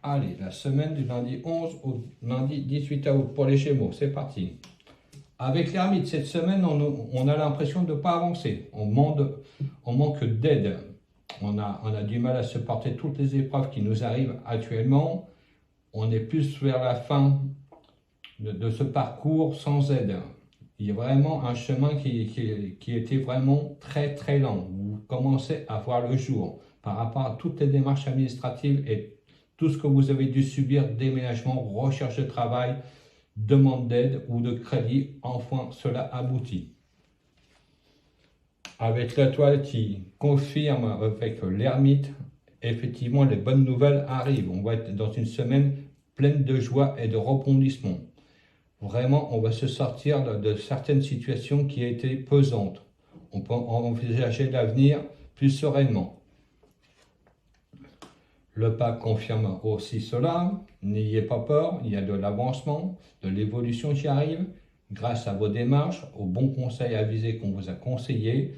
Allez, la semaine du lundi 11 au lundi 18 août pour les Gémeaux, c'est parti. Avec l'ermite, cette semaine, on a l'impression de ne pas avancer. On manque d'aide. On a du mal à supporter toutes les épreuves qui nous arrivent actuellement. On est plus vers la fin de ce parcours sans aide. Il y a vraiment un chemin qui était vraiment très très lent. Vous commencez à voir le jour par rapport à toutes les démarches administratives et tout ce que vous avez dû subir, déménagement, recherche de travail, demande d'aide ou de crédit, enfin cela aboutit. Avec la toile qui confirme avec l'ermite, effectivement les bonnes nouvelles arrivent. On va être dans une semaine pleine de joie et de rebondissement. Vraiment, on va se sortir de certaines situations qui étaient pesantes. On peut envisager l'avenir plus sereinement. Le pape confirme aussi cela. N'ayez pas peur, il y a de l'avancement, de l'évolution qui arrive. Grâce à vos démarches, aux bons conseils avisés qu'on vous a conseillés,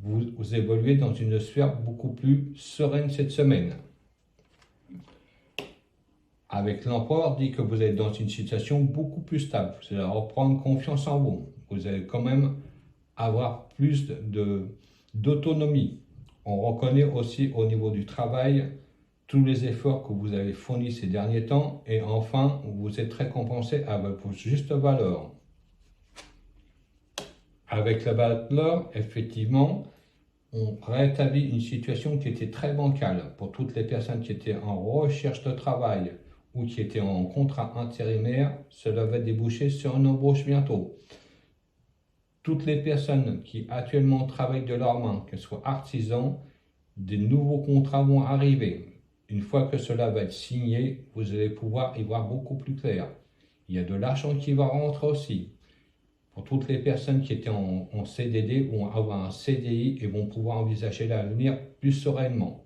vous évoluez dans une sphère beaucoup plus sereine cette semaine. Avec l'empereur, dit que vous êtes dans une situation beaucoup plus stable. Vous allez reprendre confiance en vous. Vous allez quand même avoir plus d'autonomie. On reconnaît aussi au niveau du travail tous les efforts que vous avez fournis ces derniers temps et enfin, vous êtes récompensé à votre juste valeur. Avec la valeur, effectivement, on rétablit une situation qui était très bancale pour toutes les personnes qui étaient en recherche de travail ou qui étaient en contrat intérimaire. Cela va déboucher sur une embauche bientôt. Toutes les personnes qui actuellement travaillent de leurs mains, qu'elles soient artisans, des nouveaux contrats vont arriver. Une fois que cela va être signé, vous allez pouvoir y voir beaucoup plus clair. Il y a de l'argent qui va rentrer aussi. Pour toutes les personnes qui étaient en CDD vont avoir un CDI et vont pouvoir envisager l'avenir plus sereinement.